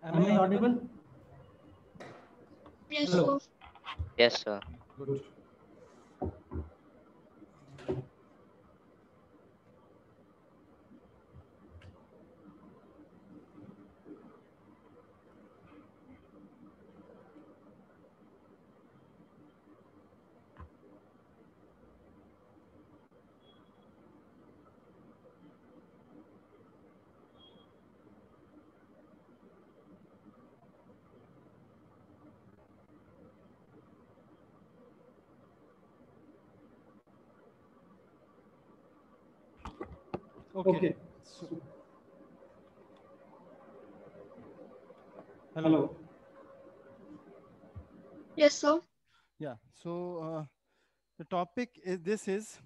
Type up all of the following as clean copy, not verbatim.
Am I audible? Yes, Hello. sir. Yes, sir. Good. Okay. Okay. So, hello. Hello. Yes, sir. Yeah. So the topic is this is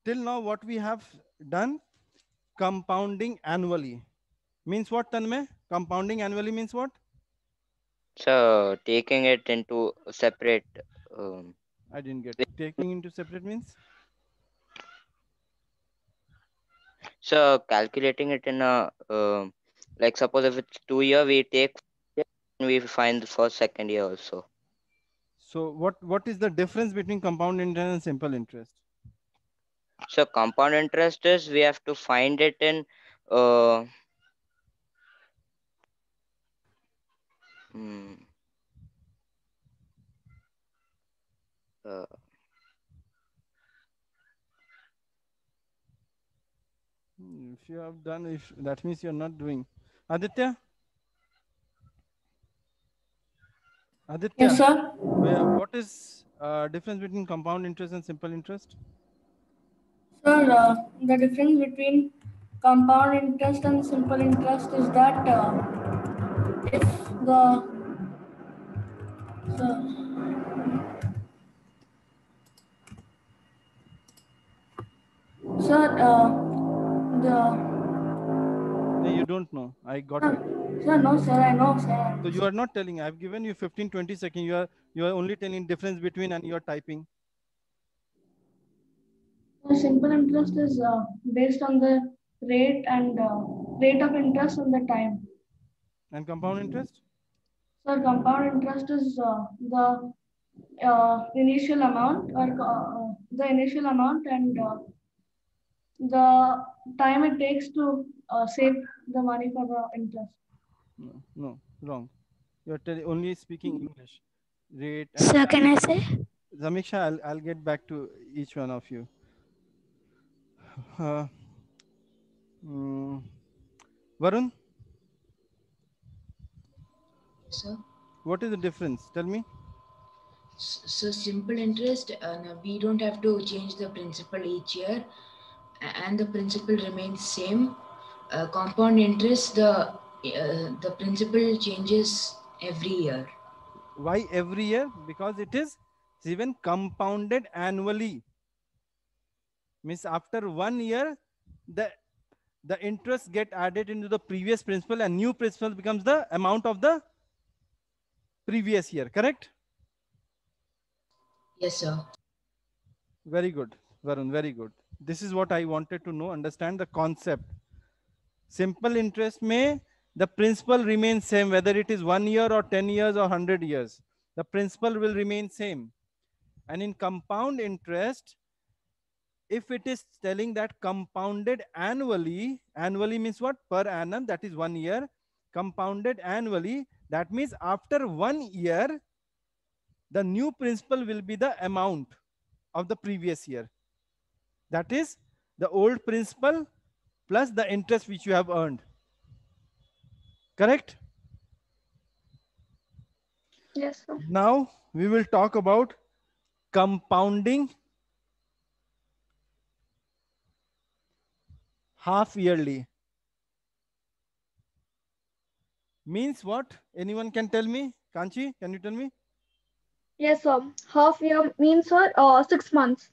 till now what we have done compounding annually means what Tanmay? Compounding annually means what? So taking it into separate. I didn't get. Taking into separate means So calculating it in a like suppose if it's 2 year, we take and we find for second year also. so what is the difference between compound interest and simple interest? So compound interest is we have to find it in uh, hmm, uh If you have done, if that means you're not doing. Aditya, Yes, Aditya, sir. what is difference between compound interest and simple interest? Sir, the difference between compound interest and simple interest is that if the sir, sir the No, you don't know. I got sir, it. sir, no, sir, I know, sir. So you are not telling. I've given you 15, 20 seconds. You are only telling difference between and you're typing. The simple interest is based on the rate of interest and the time. And compound interest? Sir, compound interest is the initial amount or the initial amount and the time it takes to save the money for the interest. No, no, wrong. You're only speaking English. Rate and Sir, can I say? Zamiksha, I'll get back to each one of you. Uh, mm, Varun, So, what is the difference? Tell me. so simple interest, no, we don't have to change the principal each year, and the principal remains same. Compound interest, the principal changes every year. Why every year? Because it is even compounded annually. Means after 1 year, the the interest get added into the previous principal and new principal becomes the amount of the previous year. Correct? Yes, sir. Very good, Varun. Very good. This is what I wanted to know. Understand the concept. Simple interest may the principal remains same whether it is 1 year or 10 years or 100 years. The principal will remain same. And in compound interest, if it is telling that compounded annually, annually means what? Per annum, that is 1 year. Compounded annually, that means after 1 year, the new principal will be the amount of the previous year. That is the old principal plus the interest which you have earned. Correct? Yes, sir. Now we will talk about compounding half yearly. Means what? Anyone can tell me? Kanchi, can you tell me? Yes, sir. Half year means, sir, 6 months.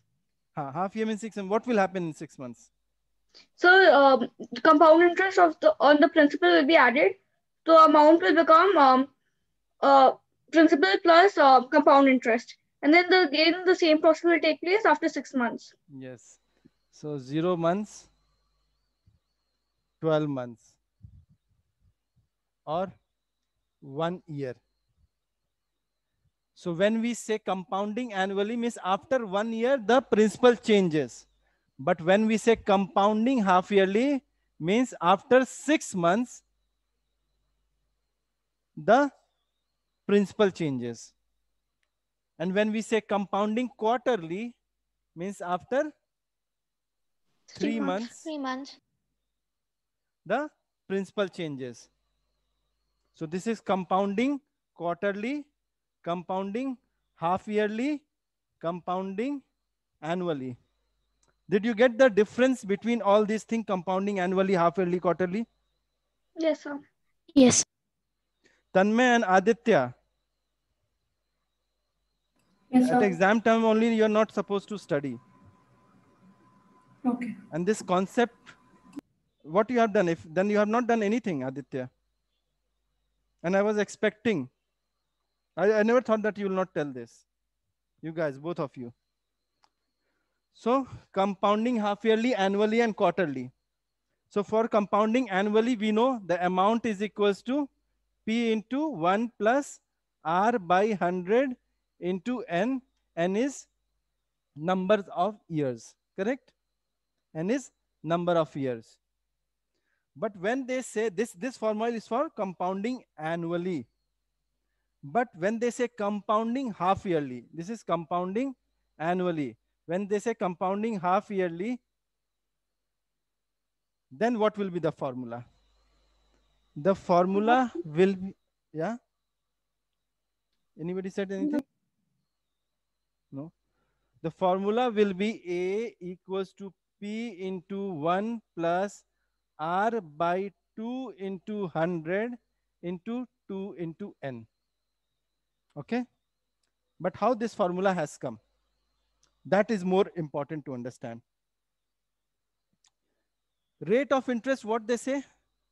Half year means 6 months. What will happen in 6 months? So, compound interest of the on the principal will be added. So, amount will become uh, principal plus compound interest, and then the same process will take place after 6 months. Yes. So 0 months, 12 months, or 1 year. So when we say compounding annually means after 1 year, the principal changes. But when we say compounding half yearly means after 6 months, the principal changes. And when we say compounding quarterly means after 3 months, 3 months. the principal changes. So this is compounding quarterly, compounding half yearly, compounding annually. Did you get the difference between all these things, compounding annually, half yearly, quarterly? Yes, sir. Yes. Tanmay and Aditya, Yes, at sir. exam time only you're not supposed to study. Okay. And this concept, what you have done, if then you have not done anything, Aditya. And I was expecting, I never thought that you will not tell this. You guys, both of you. So compounding half yearly, annually, and quarterly. So for compounding annually, we know the amount is equals to P into 1 plus R by 100 into N. N is numbers of years, correct? N is number of years. But when they say this formula is for compounding annually. But when they say compounding half yearly, this is compounding annually. When they say compounding half yearly, then what will be the formula? The formula will be, yeah? Anybody said anything? No. The formula will be A equals to P into 1 plus R by 2 into 100 into 2 into N. Okay? But how this formula has come? That is more important to understand. Rate of interest, what they say?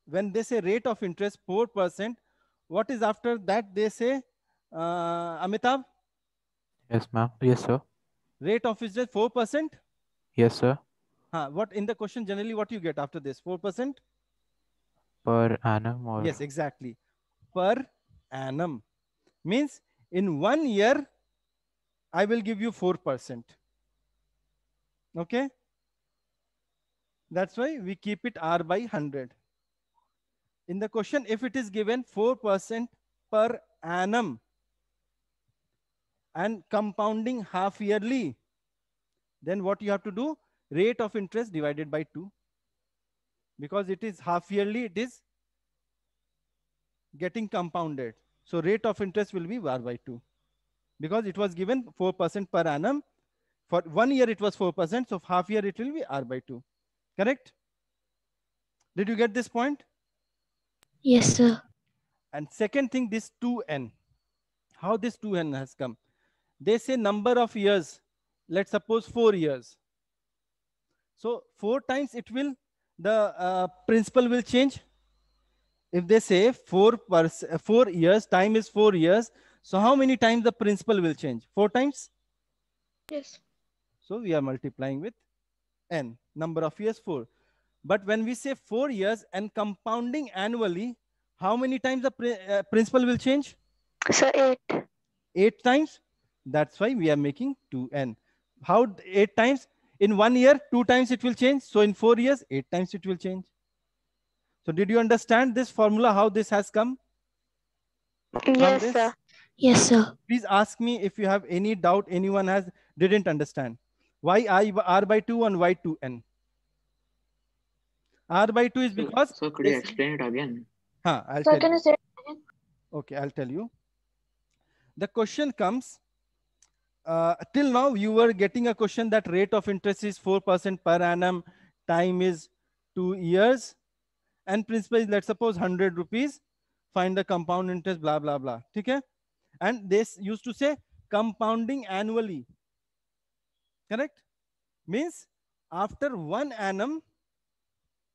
When they say rate of interest 4%, what is after that they say, Amitabh? Yes, ma'am. Yes, sir. Rate of interest 4%? Yes, sir. What in the question generally what you get after this? 4%? Per annum or? Yes, exactly. Per annum. Means in 1 year, I will give you 4%. Okay? That's why we keep it R by 100. In the question, if it is given 4% per annum and compounding half yearly, then what you have to do? Rate of interest divided by 2. Because it is half yearly, it is getting compounded. So rate of interest will be R by 2. Because it was given 4% per annum. For 1 year, it was 4%. So half year, it will be R by 2. Correct? Did you get this point? Yes, sir. And second thing, this 2n. How this 2n has come? They say number of years. Let's suppose 4 years. So 4 times it will, the principal will change. If they say 4 years, time is 4 years. So how many times the principal will change? 4 times? Yes. So we are multiplying with n, number of years 4. But when we say 4 years and compounding annually, how many times the principal will change? Sir, 8. 8 times. That's why we are making 2n. How 8 times? In 1 year, 2 times it will change. So in 4 years, 8 times it will change. So did you understand this formula, how this has come? Yes, sir. Yes, sir. Please ask me if you have any doubt, anyone didn't understand. Why R by 2 and why 2n? R by 2 is because... So could you explain it again? I'll Sir, tell can you. you say it again? Okay, I'll tell you. The question comes, till now you were getting a question that rate of interest is 4% per annum, time is 2 years, and principal is, let's suppose, 100 rupees, find the compound interest, blah, blah, blah. Okay? And this used to say compounding annually. Correct? Means after 1 annum,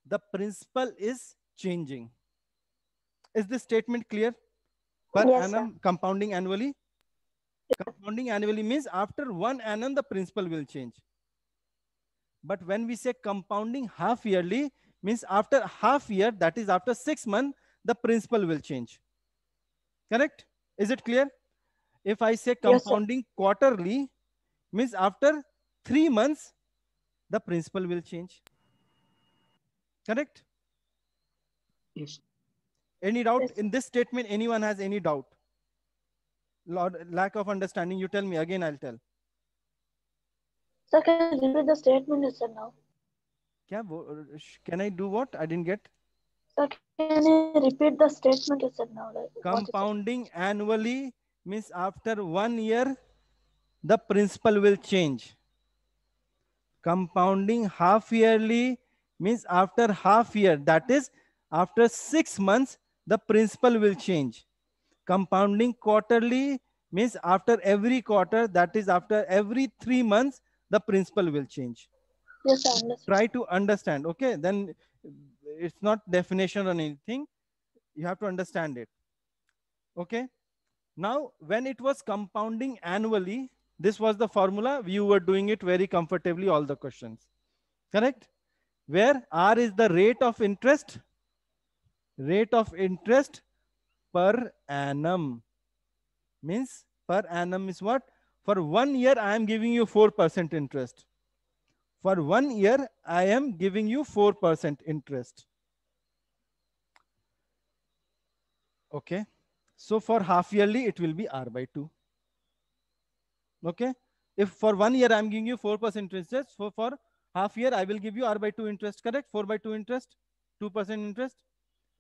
the principal is changing. Is this statement clear? Per Yes, annum, sir. compounding annually? Compounding annually means after 1 annum, the principal will change. But when we say compounding half yearly, means after half year, that is after 6 months, the principal will change. Correct? Is it clear? If I say Yes, sir. compounding quarterly, means after 3 months, the principal will change. Correct? Yes. Any doubt Yes. in this statement? Anyone has any doubt? Lack of understanding, you tell me again, I'll tell. Sir, can you repeat the statement you said now? Can I do what? I didn't get. Sir, can you repeat the statement you said now? Like what you said? Compounding annually means after 1 year, the principal will change. Compounding half yearly means after half year, that is after 6 months, the principal will change. Compounding quarterly means after every quarter, that is after every 3 months, the principal will change. Yes, I understand. Try to understand. Okay, then it's not definition or anything. You have to understand it. Okay. Now, when it was compounding annually, this was the formula. You were doing it very comfortably, all the questions. Correct? Where R is the rate of interest. Rate of interest per annum. Means per annum is what? For 1 year, I am giving you 4% interest. For 1 year, I am giving you 4% interest. Okay. So for half yearly, it will be R by 2. Okay. If for 1 year, I'm giving you 4% interest, so for half year, I will give you R by 2 interest, correct? 4 by 2 interest, 2% interest.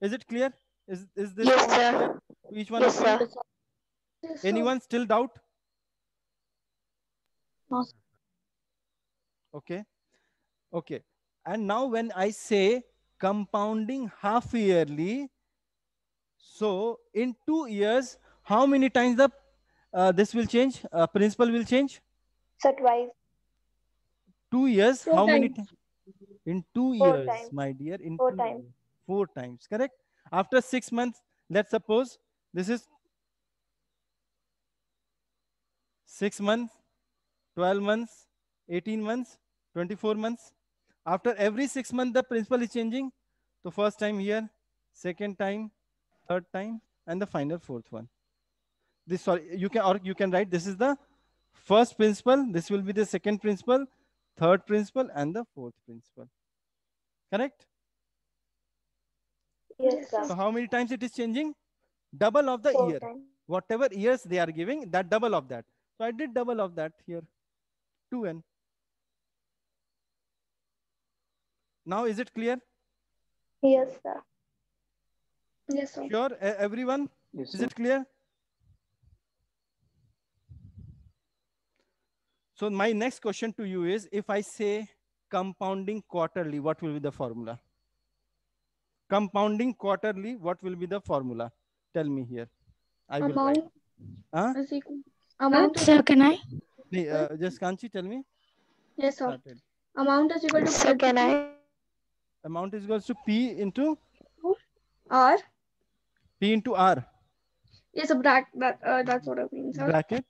Is it clear? Is this Yes, point clear sir. to each one Yes, of you? sir. Yes, sir. Anyone still doubt? No, sir. Okay. Okay. And now when I say compounding half yearly, so in 2 years, how many times the this will change? Principal will change? Sir, twice. 2 years, 4 how many times. times? In 2 4 years, times. my dear, in 4 2 times. years, 4 times, correct? After 6 months, let's suppose this is 6 months, 12 months, 18 months, 24 months. After every 6 months, the principal is changing. So first time here, second time, third time, and the final fourth one. This, sorry, you can write this is the first principal, this will be the second principal, third principal, and the fourth principal. Correct? Yes, So sir. how many times it is changing? Double of the 4 year. times. Whatever years they are giving, that double of that. So I did double of that here, 2n. Now is it clear? Yes, sir. Yes, sir. Sure, everyone? Yes, Is sir. it clear? So my next question to you is, if I say compounding quarterly, what will be the formula? Compounding quarterly, what will be the formula? Tell me here. I will write. Amount Huh? is equal. Amount is Sir, can I? Just Kanchi, tell me. Yes, sir. Started. Amount is equal to Sir, can I? Amount is equals to P into R. P into R. Yes, that's what I mean, sir. Bracket.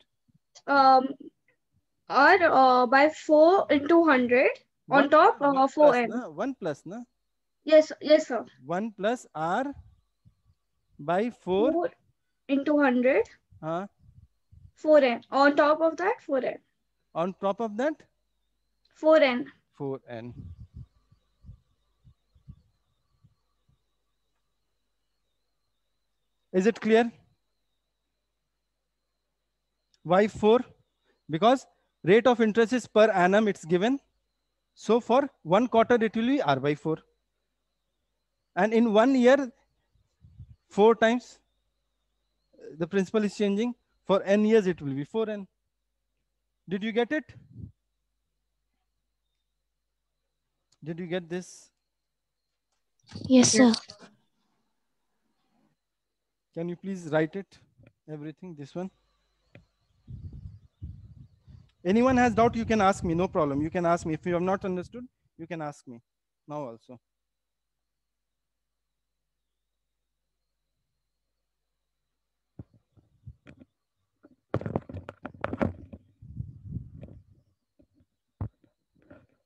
R by 4 into 100 on top of 4n. 1 plus, na? Yes, yes, sir. 1 plus R by 4. 4 into 100. 4n. On top of that, 4n. On top of that? 4n. 4n. Is it clear? Why 4? Because rate of interest is per annum, it's given. So for 1 quarter, it will be R by 4. And in 1 year, 4 times the principal is changing. For n years, it will be 4n. Did you get it? Did you get this? Yes, sir. Can you please write it? Everything, this one. Anyone has doubt, you can ask me, no problem. You can ask me. If you have not understood, you can ask me now also.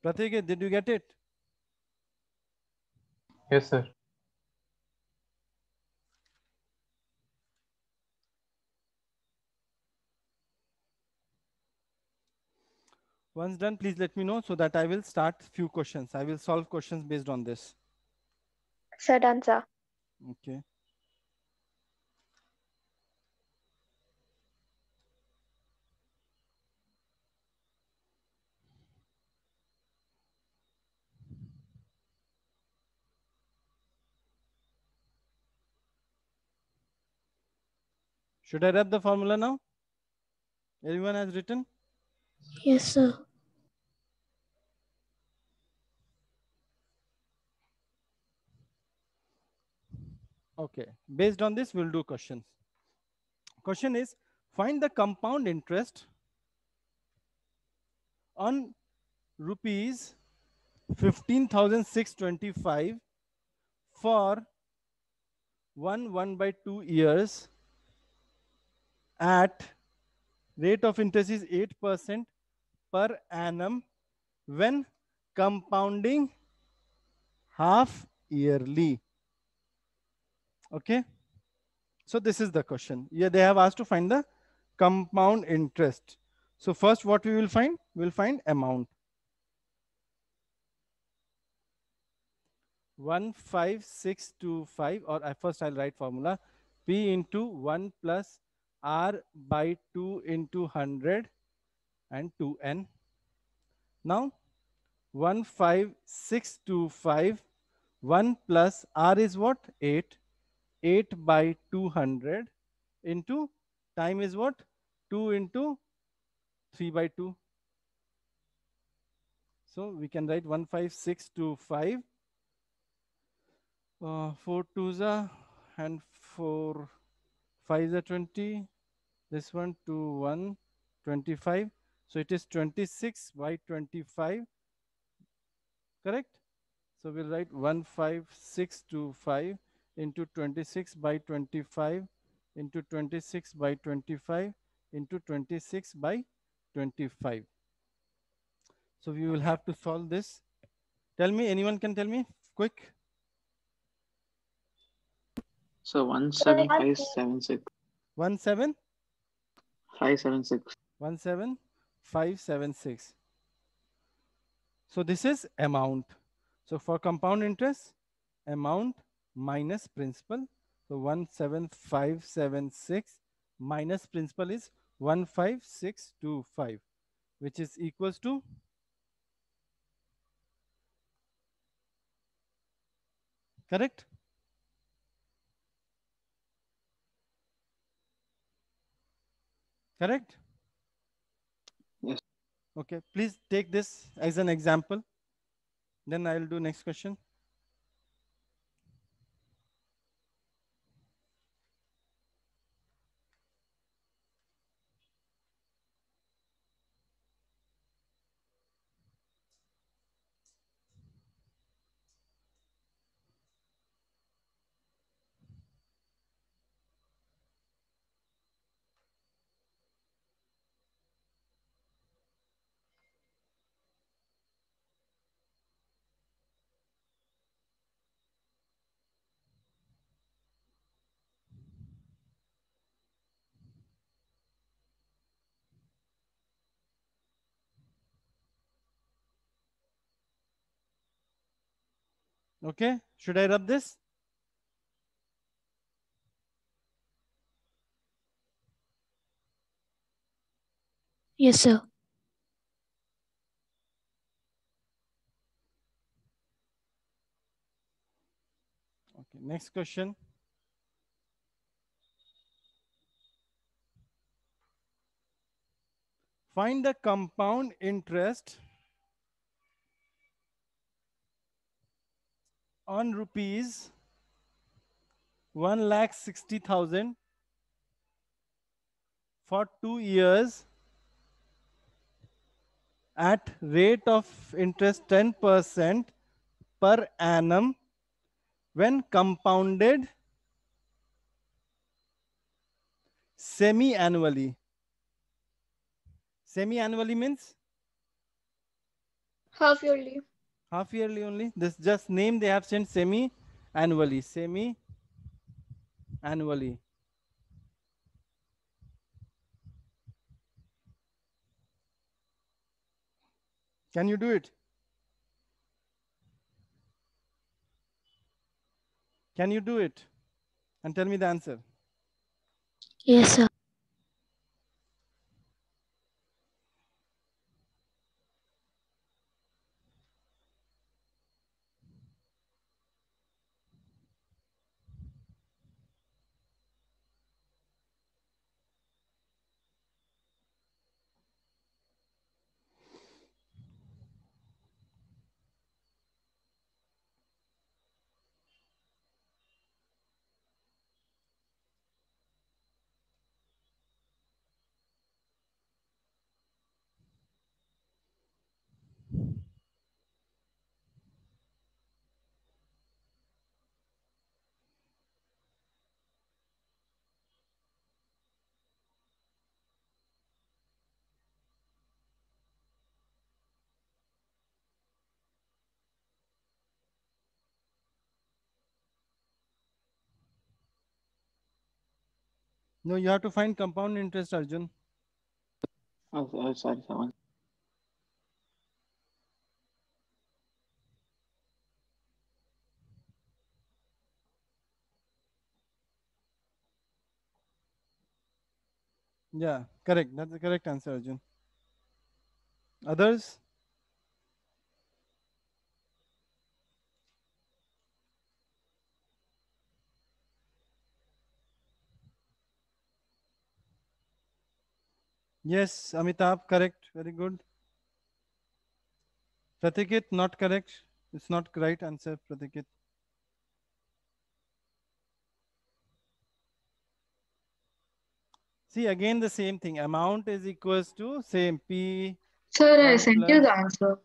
Pratik, did you get it? Yes, sir. Once done, please let me know so that I will start few questions. I will solve questions based on this. Sir, done, sir. Okay. Should I write the formula now? Everyone has written? Yes, sir. Okay. Based on this, we'll do questions. Question is, find the compound interest on rupees 15,625 for 1/2 years at rate of interest is 8% per annum when compounding half yearly. Okay. So this is the question. Yeah, they have asked to find the compound interest. So first what we will find? We'll find amount. 15625, or first I'll write formula P into 1 plus R by 2 into 100 and 2n. Now 15625, 1 plus R is what? 8. 8 by 200 into time is what? 2 into 3 by 2. So we can write 15625. 4 2s are and 4 5s are 20. This one 2 1 25. So it is 26 by 25. Correct? So we'll write 15625 into 26 by 25 into 26 by 25 into 26 by 25. So we will have to solve this. Tell me, anyone can tell me quick? So 17576. 17576. 576. 17576. So this is amount. So for compound interest, amount minus principal. So 17576 minus principal is 15625, which is equals to correct? Correct? Yes. Okay, please take this as an example. Then I will do next question. Okay, should I rub this? Yes, sir. Okay, next question. Find the compound interest on rupees 1,60,000 for 2 years at rate of interest 10% per annum when compounded semi-annually. Semi-annually means Half yearly. half yearly only. This just name they have sent semi-annually. Semi-annually. Can you do it? Can you do it? And tell me the answer. Yes, sir. No, you have to find compound interest, Arjun. Sorry, someone. Yeah, correct. That's the correct answer, Arjun. Others? Yes, Amitabh, correct. Very good. Pratikit, not correct. It's not right answer, Pratikit. See, again the same thing. Amount is equals to same P. Sir, I sent you the answer.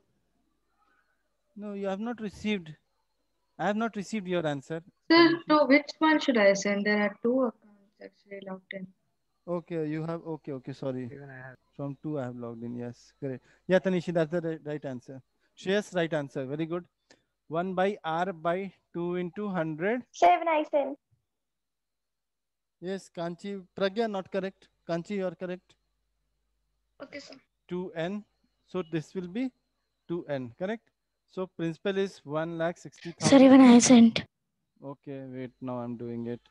No, you have not received. I have not received your answer. Sir, to which one should I send? There are two accounts actually logged in. Okay, you have. Okay, sorry. Even I have. From 2, I have logged in. Yes, correct. Yeah, Tanishi, that's the right answer. Shreyas, right answer. Very good. 1 by R by 2 into 100. 7 I sent. Yes, Kanchi. Pragya, not correct. Kanchi, you are correct. Okay, sir. 2n. So this will be 2n, correct? So principal is 1,60,000. Sir, even I sent. Okay, wait, now I'm doing it.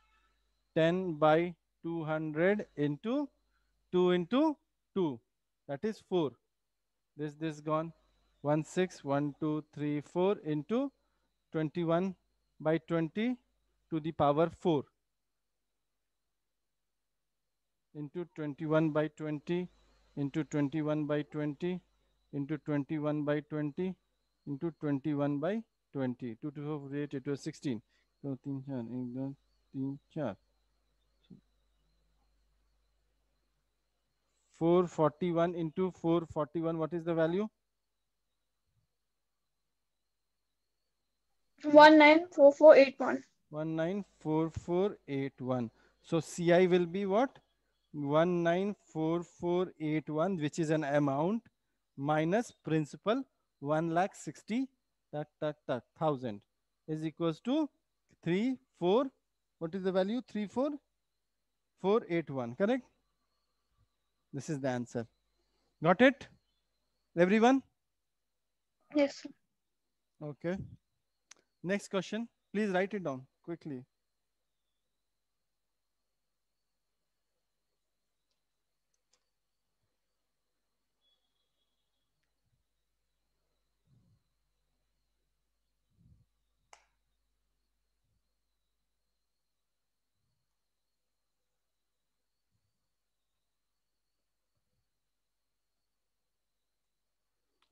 10 by 200 into 2 into 2. That is 4. This gone. 1, 6, 1, 2, 3, 4 into 21 by 20 to the power 4 into 21 by 20 into 21 by 20 into 21 by 20 into 21 by 20. 2 to 4, 8, it was 16. So 3, 4, 1, 2, 3, 4. 441 into 441, what is the value? 194481. 194481. So CI will be what? 194481, which is an amount, minus principal 1,60,000 is equals to 34. What is the value? 34481. Correct? This is the answer. Got it, everyone? Yes, sir. Okay. Next question. Please write it down quickly.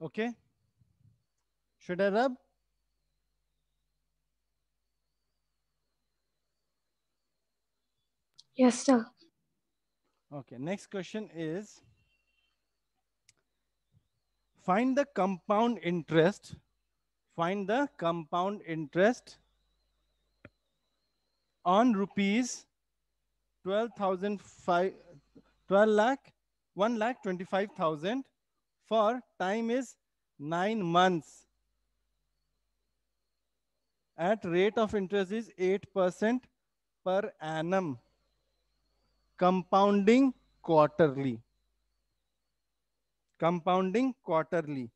Okay. Should I rub? Yes, sir. Okay. Next question is, find the compound interest. Find the compound interest on rupees 12,005, 12 lakh, 1,25,000 for time is 9 months. At rate of interest is 8% per annum, compounding quarterly. Compounding quarterly.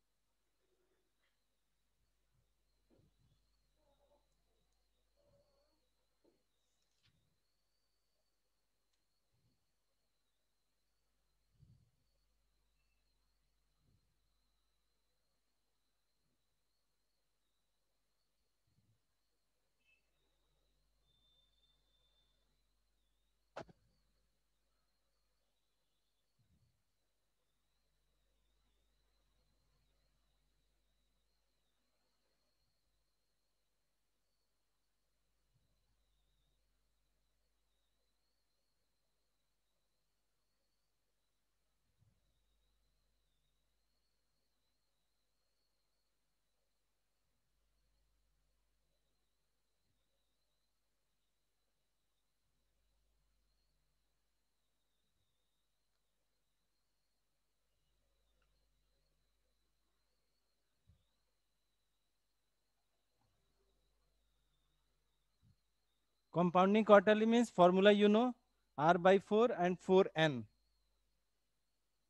Compounding quarterly means formula you know, R by 4 and 4n.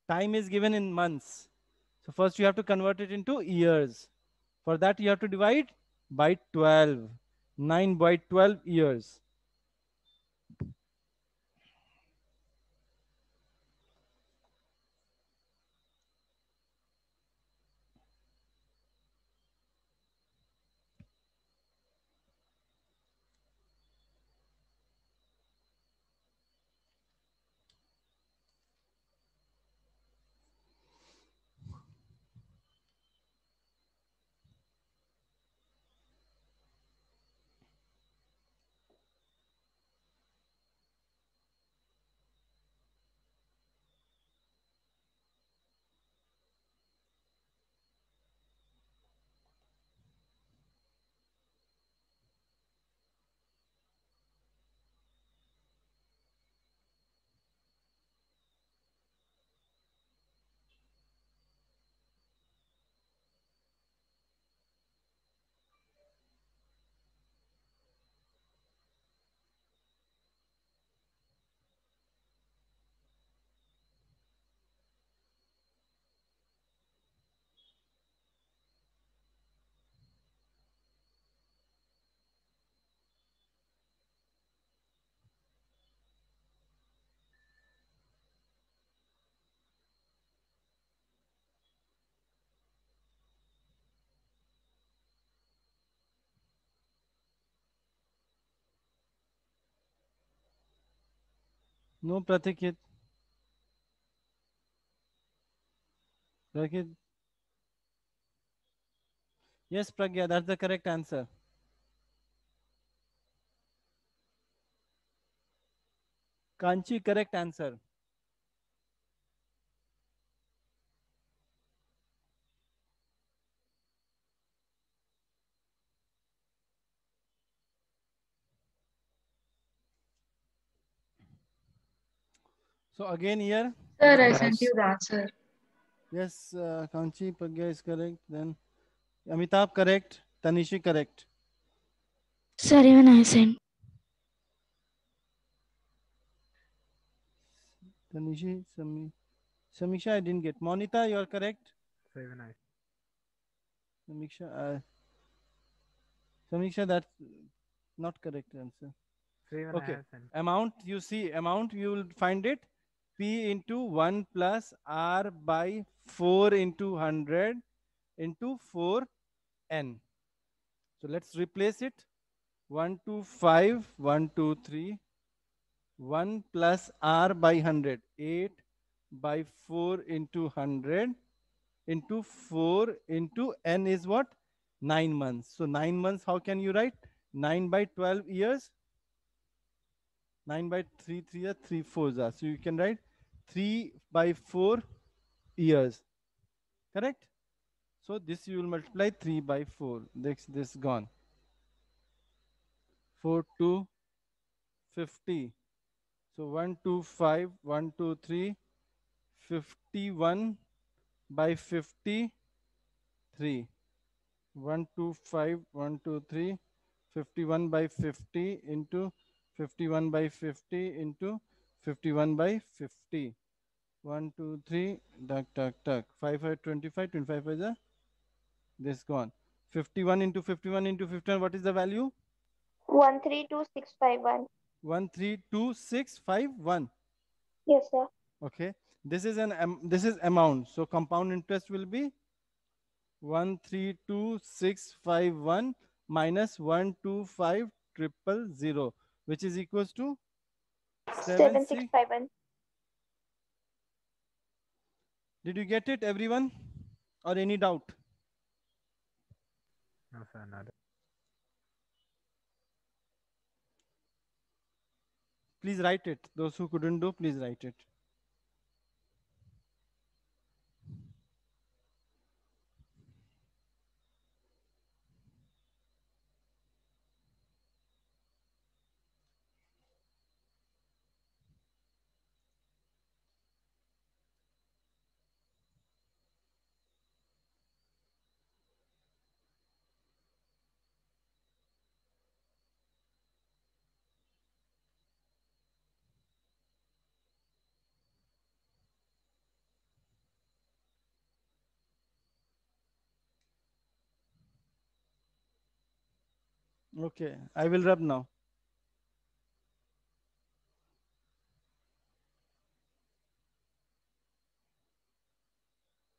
Time is given in months. So first you have to convert it into years. For that you have to divide by 12. 9 by 12 years. No, Pratikit. Pratikit. Yes, Pragya, that's the correct answer. Kanchi, correct answer. So again here. Sir, I sent you the answer. Yes, Kanchi, Pragya is correct. Then Amitabh correct. Tanishi correct. Sir, even I sent. Tanishi, Samisha, I didn't get. Monita, you are correct. Very nice. Samisha, that's not correct answer. Even Okay. I have sent. Amount, you see, amount, you will find it. P into 1 plus R by 4 into 100 into 4n. So let's replace it. 1 to 5, 1, 2, 3. 1 plus R by 100. 8 by 4 into 100 into 4 into n is what? 9 months. So 9 months, how can you write? 9 by 12 years. 9 by 3, 3 are 3 fours are. So you can write 3 by 4 years. Correct? So this you will multiply 3 by 4. This gone. 4 to 50. So 1, 2, 5, 1, 2, 3, 51 by 53. 1, 2, 5, 1, 2, 3, 51 by 50 into 51 by 50 into 51 by 50. 1, 2, 3, duck, duck, duck. 5, 5, 25, 25 is a, this gone. 51 into 51 into 51, what is the value? 132651. 132651. Yes, sir. Okay. This is this is amount. So compound interest will be 132651 minus 125000, which is equals to 7651. Did you get it, everyone? Or any doubt? No, sir, not. Please write it. Those who couldn't do, please write it. Okay, I will rub now.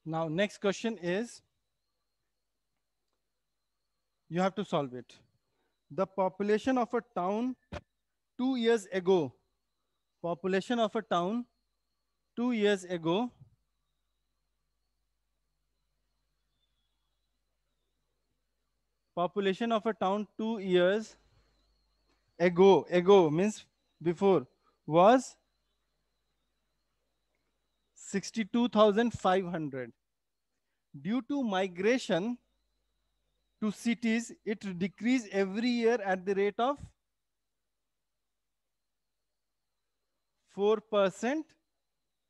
Now, next question is, you have to solve it. The population of a town 2 years ago, population of a town 2 years ago population of a town 2 years ago means before, was 62,500. Due to migration to cities, it decreased every year at the rate of 4%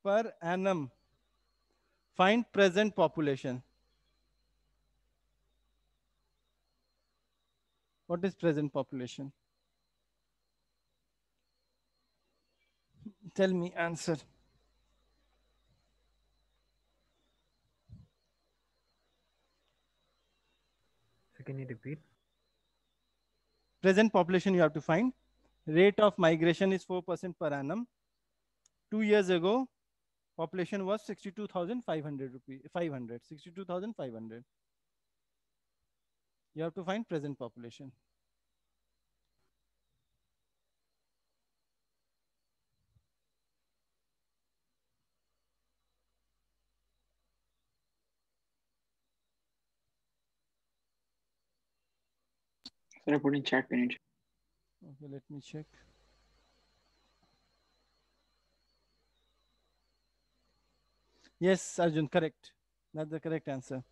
per annum. Find present population. What is present population? Tell me, answer. So can you repeat? Present population you have to find. Rate of migration is 4% per annum. 2 years ago, population was 62,500 rupees. 62,500. You have to find present population. Sir, I put in chat. Can you check? Okay, let me check. Yes, Arjun, correct. That's the correct answer.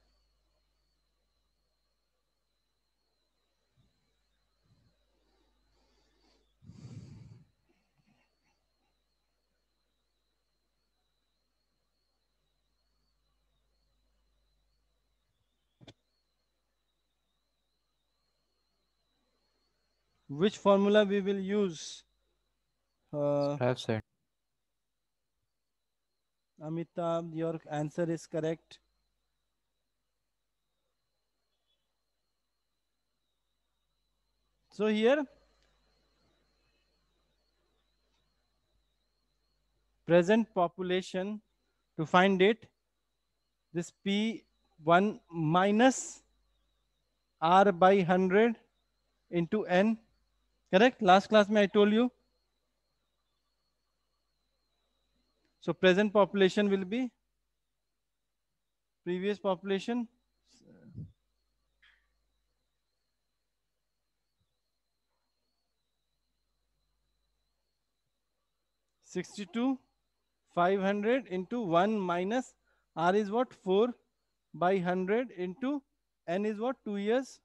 Which formula we will use? Left side. Amitabh, your answer is correct. So here, present population, to find it, this P1 minus R by 100 into N. Correct? Last class I told you. So present population will be previous population. (62,500) into 1 minus R is what? 4 by 100 into N is what? 2 years.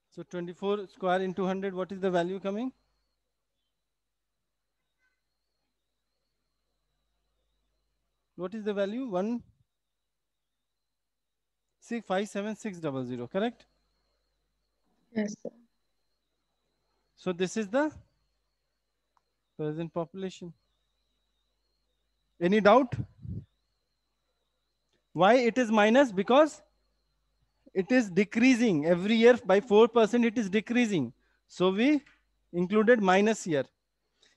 So 24 square into 100, what is the value coming? What is the value? 1,657,600, correct? Yes, sir. So this is the present population. Any doubt? Why it is minus? Because it is decreasing every year by 4%. It is decreasing. So we included minus here.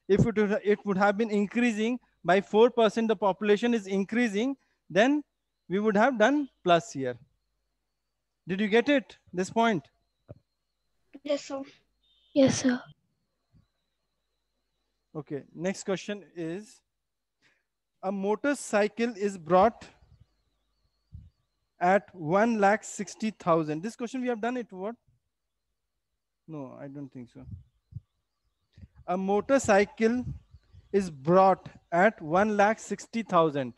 If it would have been increasing by 4%, the population is increasing, then we would have done plus here. Did you get it? This point? Yes, sir. Yes, sir. Okay. Next question is, a motorcycle is brought at 1,60,000. This question we have done it what? No, I don't think so. A motorcycle is brought at 1,60,000.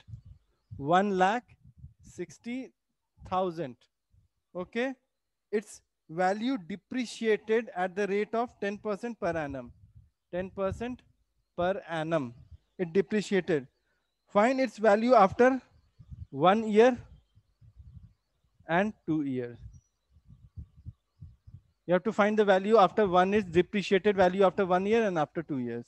1,60,000. Okay. Its value depreciated at the rate of 10% per annum. 10% per annum. It depreciated. Find its value after 1 year and 2 years. You have to find the value after one is depreciated value after 1 year and after 2 years.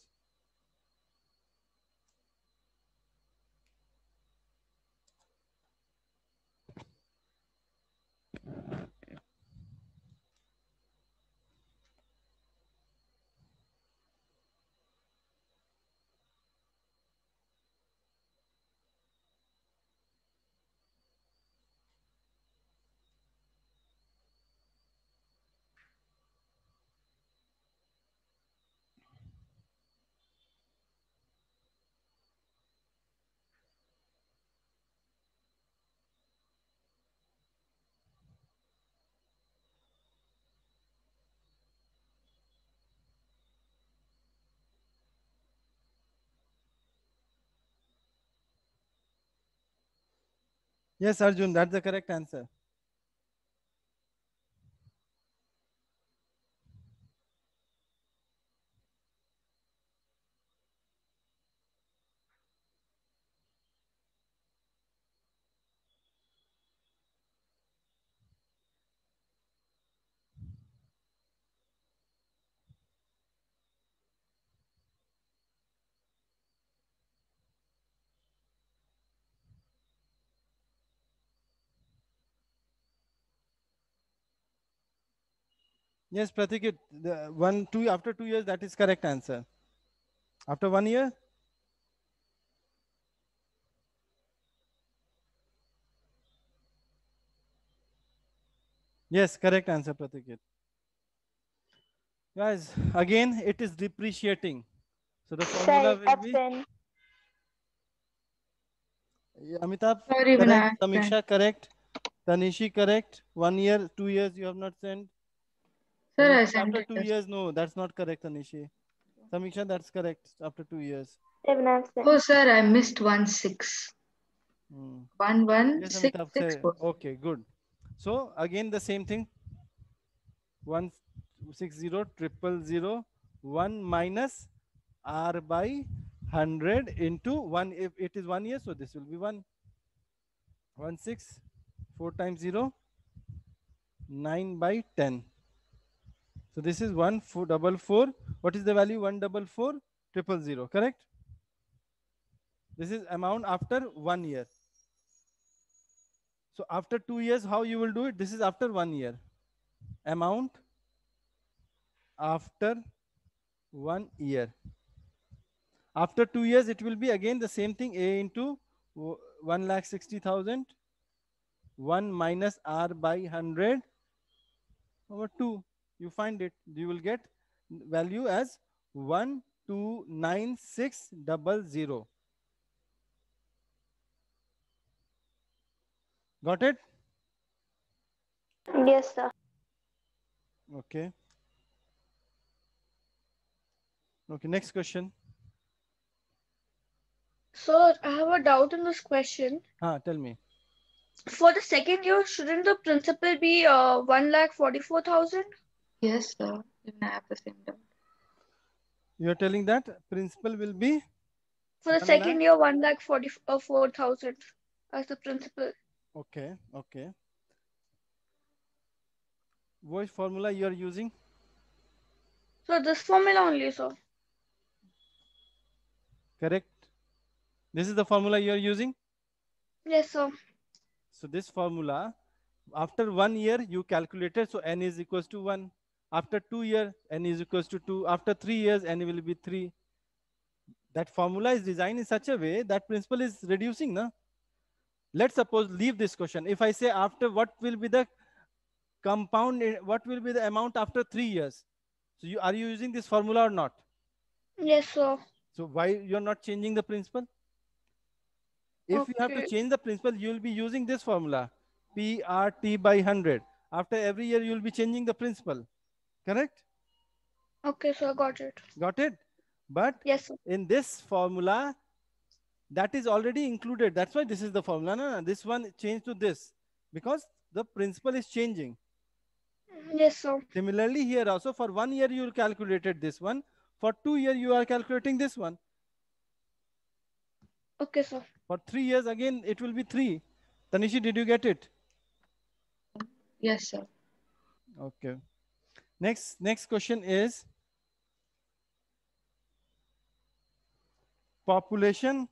Yes, Arjun, that's the correct answer. Yes, Pratik, after 2 years, that is correct answer. After 1 year? Yes, correct answer, Pratik. Guys, again, it is depreciating. So the formula will be Amitabh, correct. Samiksha, correct. Tanishi, correct. 1 year, 2 years, you have not sent. Sir, I Tanishi, sent after it. 2 years, no, that's not correct, Tanishi. Samiksha, that's correct. After 2 years. Oh, sir, I missed 1-6. 1-1-6-6-4. Yes, Amitabh, say, okay, good. So again, the same thing. 160,000,000 minus R by 100 into 1. If it is 1 year, so this will be 1.16 4 times 0 9 by 10. So this is 1,444. What is the value? 1,444,000. Correct? This is amount after 1 year. So after 2 years, how you will do it? This is after 1 year. Amount after 1 year. After 2 years, it will be again the same thing. A into 1,60,000. 1 minus R by 100 over 2. You find it. You will get value as 1,296,000. Got it? Yes, sir. Okay. Okay, next question. So I have a doubt in this question. Tell me. For the second year, shouldn't the principal be 1,44,000? Yes, sir. Even I have the same doubt. You are telling that principal will be? For the second year, 1,44,000 as the principal. Okay, okay. Which formula you are using? So this formula only, sir. Correct. This is the formula you are using? Yes, sir. So this formula, after 1 year, you calculated, so n is equals to 1. After 2 years, n is equals to 2. After 3 years, n will be 3. That formula is designed in such a way that principal is reducing. Na? Let's suppose leave this question. If I say after what will be the compound, what will be the amount after 3 years? So are you using this formula or not? Yes, sir. So why you're not changing the principal? If you have to change the principal, you will be using this formula, PRT by 100. After every year, you will be changing the principal. Correct? Okay, sir, got it. Got it? But yes, sir. In this formula, that is already included. That's why this is the formula. No, this one changed to this because the principal is changing. Yes, sir. Similarly, here also for 1 year, you calculated this one. For 2 years, you are calculating this one. Okay, sir. For 3 years, again, it will be 3. Tanishi, did you get it? Yes, sir. Okay. Next question is population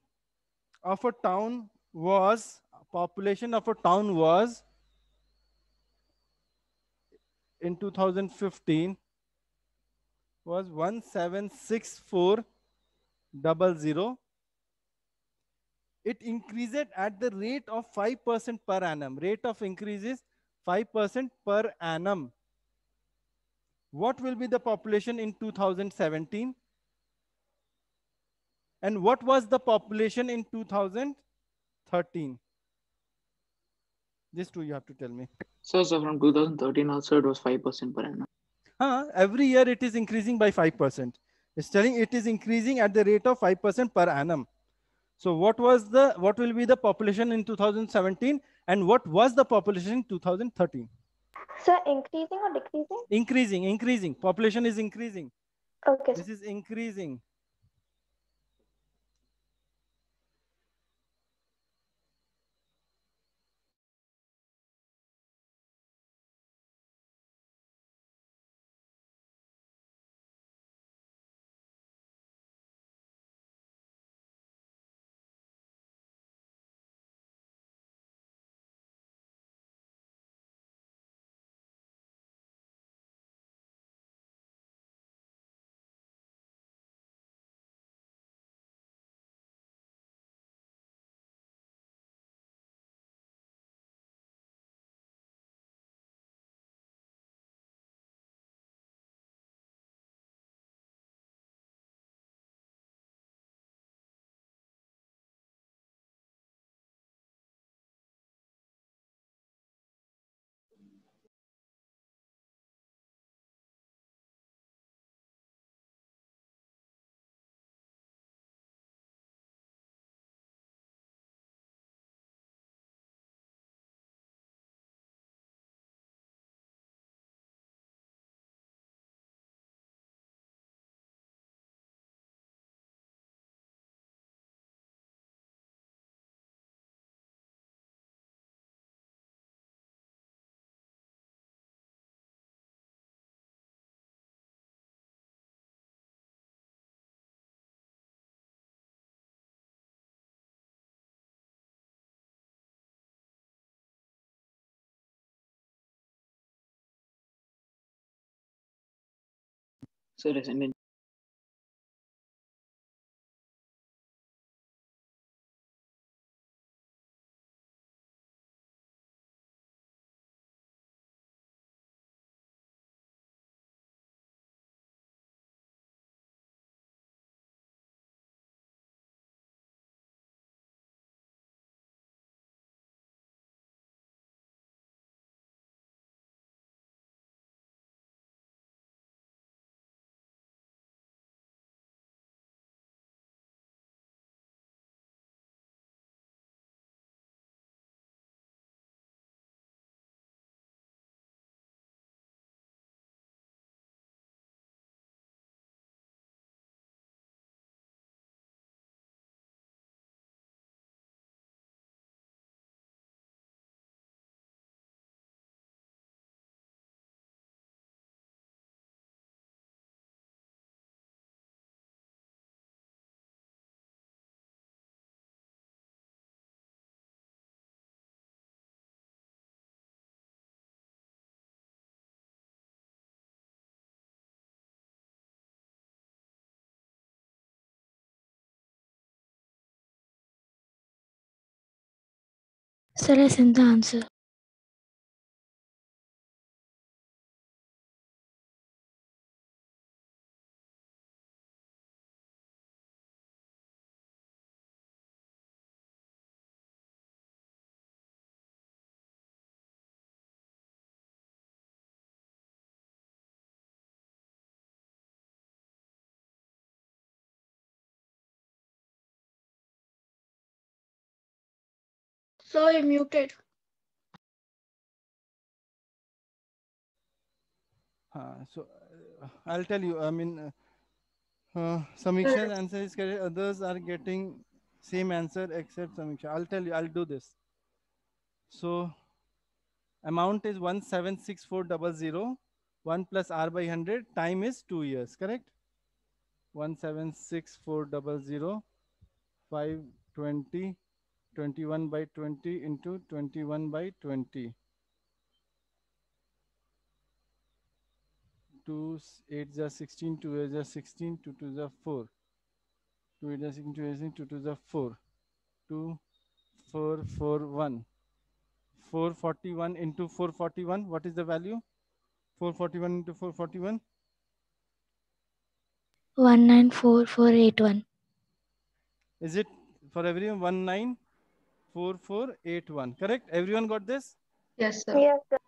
of a town was in 2015 was 176400. It increased at the rate of 5% per annum. Rate of increase is 5% per annum. What will be the population in 2017? And what was the population in 2013? These two you have to tell me. So from 2013 also it was 5% per annum. Every year it is increasing by 5%. It's telling it is increasing at the rate of 5% per annum. So what will be the population in 2017 and what was the population in 2013? Sir, increasing or decreasing? Increasing. Population is increasing. Okay. This is increasing. So rescinded. Sir, I sent the answer. So he muted. I'll tell you. I mean, Samiksha's answer is correct. Others are getting Same answer except Samiksha. I'll tell you, I'll do this. So amount is 176400. 1 plus R by 100. Time is 2 years, correct? 176400. 520. 21 by 20 into 21 by 20. 2 8 is 16, 2 is 16, 2 2 is 4. 2 8 is 16, 2 is 16, 2 2 is 4. 2 4 4 1. 441 into 441. What is the value? 441 into 441. 194481. Is it for everyone? 194481. Correct? Everyone got this? Yes, sir. Yes, sir.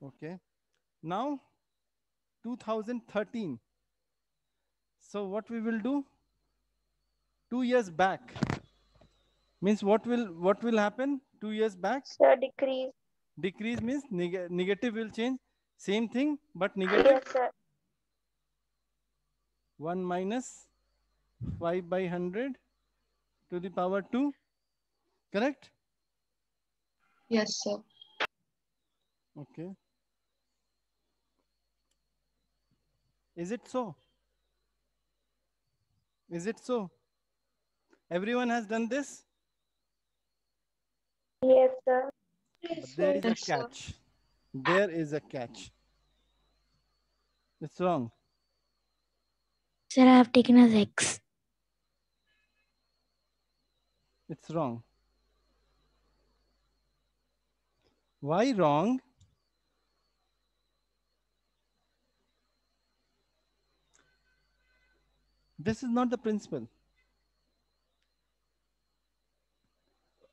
Okay. Now 2013. So what we will do? 2 years back. Means what will happen 2 years back? Sir, decrease. Decrease means negative will change. Same thing, but negative. Yes, sir. 1 minus 5 by 100 to the power 2. Correct? Yes, sir. Okay. Is it so? Is it so? Everyone has done this? Yes, sir. But there is a catch. There is a catch. It's wrong. Sir, I have taken as X. It's wrong. Why wrong? This is not the principle.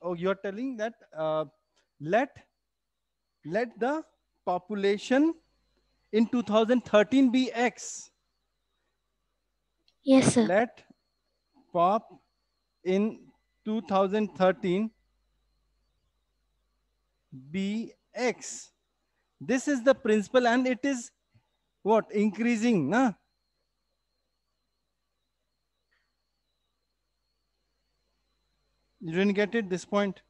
Oh, you're telling that let the population in 2013 be X. Yes, sir. Let pop in 2013 be X. This is the principle, and it is what? Increasing, nah? You didn't get it, this point?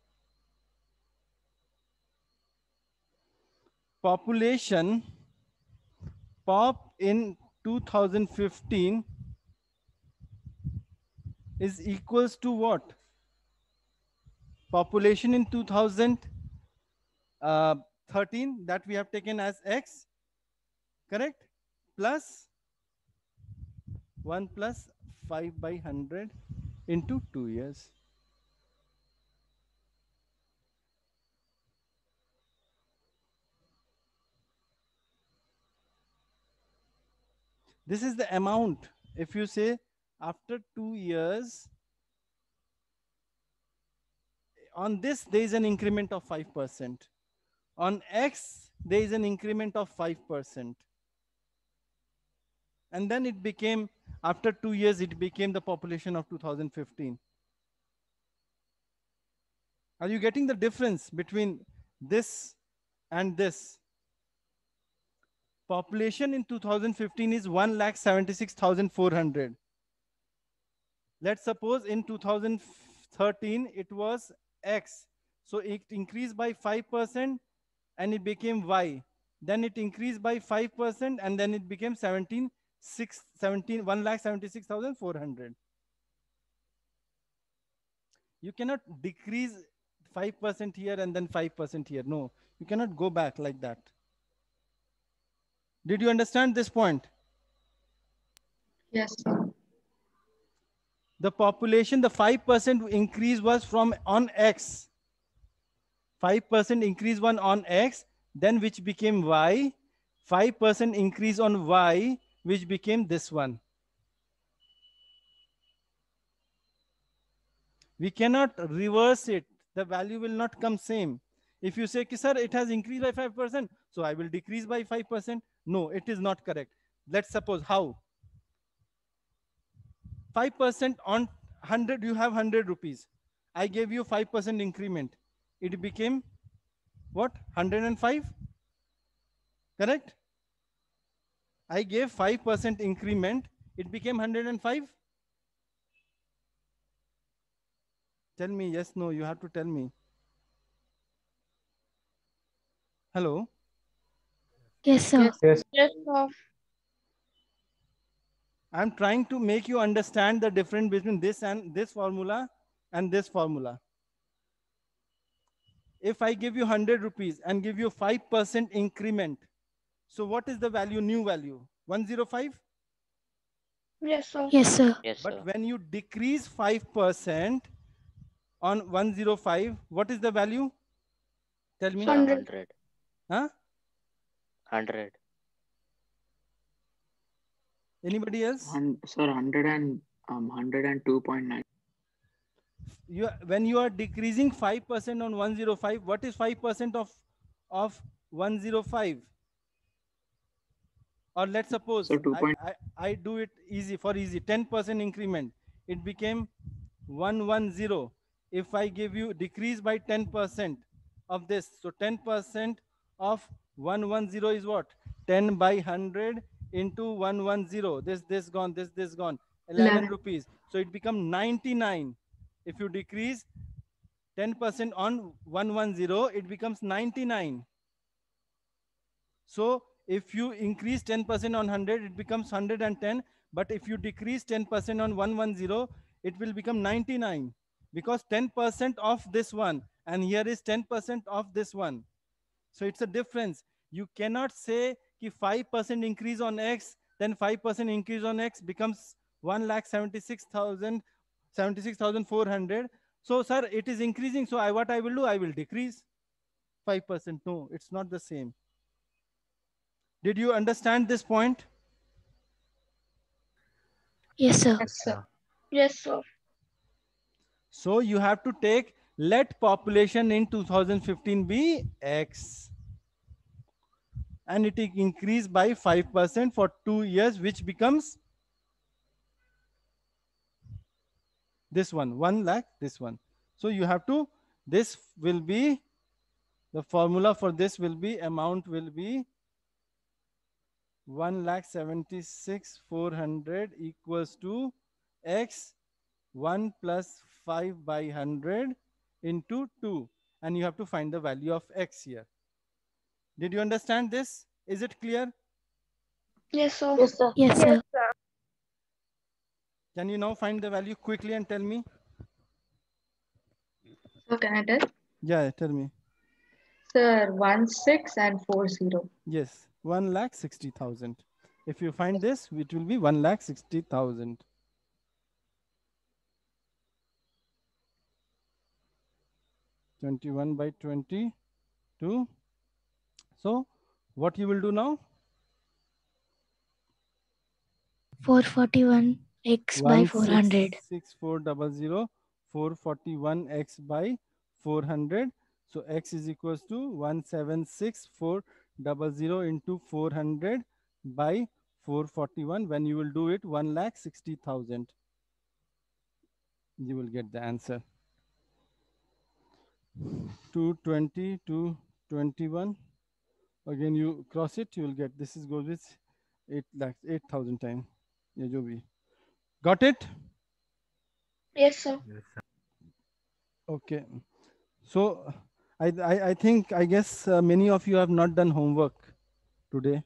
Population pop in 2015 is equals to what? Population in 2013 that we have taken as X, correct? Plus 1 plus 5 by 100 into 2 years. This is the amount. If you say after 2 years, on this there is an increment of 5%. On X, there is an increment of 5%. And then it became, after 2 years, it became the population of 2015. Are you getting the difference between this and this? Population in 2015 is 1,76,400. Let's suppose in 2013 it was X. So it increased by 5% and it became Y. Then it increased by 5% and then it became 1,76,400. You cannot decrease 5% here and then 5% here. No, you cannot go back like that. Did you understand this point? Yes. The population, the 5% increase was from on X. 5% increase one on X, then which became Y. 5% increase on Y, which became this one. We cannot reverse it. The value will not come same. If you say, sir, it has increased by 5%, so I will decrease by 5%. No, it is not correct. Let's suppose how? 5% on 100, you have 100 rupees. I gave you 5% increment. It became what? 105? Correct? I gave 5% increment. It became 105. Tell me yes, no. You have to tell me. Hello. Yes, sir. Yes, sir. I'm trying to make you understand the difference between this and this formula and this formula. If I give you 100 rupees and give you 5% increment, so what is the value, new value? 105? Yes, sir. Yes, sir. Yes, But sir. when you decrease 5% on 105, what is the value? Tell me. Sir, 100. 100. Huh? 100. Anybody else? Sir, 102.9. When you are decreasing 5% on 105, what is 5% of 105? Or let's suppose So 2. I do it easy, 10% increment. It became 110. If I give you decrease by 10% of this, so 10% of 110 is what? 10 by 100 into 110. This gone, this gone. 11 rupees. So it becomes 99. If you decrease 10% on 110, it becomes 99. So if you increase 10% on 100, it becomes 110. But if you decrease 10% on 110, it will become 99, because 10% of this one, and here is 10% of this one. So it's a difference. You cannot say कि 5% increase on X, then 5% increase on X becomes 1,76,400. So sir, it is increasing. So what I will do, I will decrease 5%. No, it's not the same. Did you understand this point? Yes, sir. Yes, sir. Yes, sir. So you have to take, let population in 2015 be X. And it increased by 5% for 2 years, which becomes this one, 1 lakh, this one. So you have to, this will be, the formula for this will be, amount will be 1,76,400 equals to X 1 plus 5 by 100 into 2. And you have to find the value of X here. Did you understand this? Is it clear? Yes, sir. Yes, sir. Yes, sir. Can you now find the value quickly and tell me? So can I tell? Yeah, tell me. Sir, 16 and 40. Yes, 1,60,000. If you find this, it will be 1,60,000. 21 by 22. So what you will do now? 441x by 400. 1,64,000, 441x by 400. So x is equals to 1,76,400 into 400 by 441. When you will do it, 1,60,000. You will get the answer. 220, 221. Again, you cross it, you will get, this is goes with 8,000 times. Yeah, jo bhi. Got it? Yes, sir. Okay. So I think, I guess many of you have not done homework today.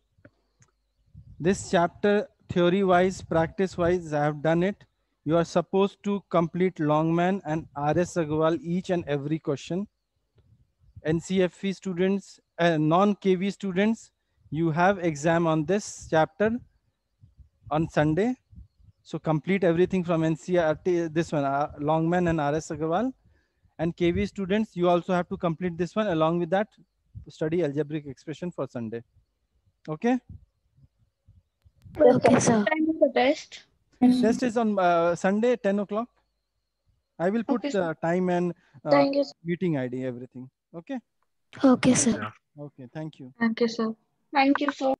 This chapter, theory wise, practice wise, I have done it. You are supposed to complete Longman and R.S. Agarwal each and every question. NCFE students, non-KV students, you have exam on this chapter on Sunday. So complete everything from NCERT, this one, Longman and R.S. Agarwal. And KV students, you also have to complete this one. Along with that, study algebraic expression for Sunday. Okay? Okay, sir. What time is the test? Test is on Sunday, 10 o'clock. I will put time and Thank you, sir. meeting ID, everything. Okay? Okay, sir. Okay, thank you. Thank you, sir. Thank you, sir.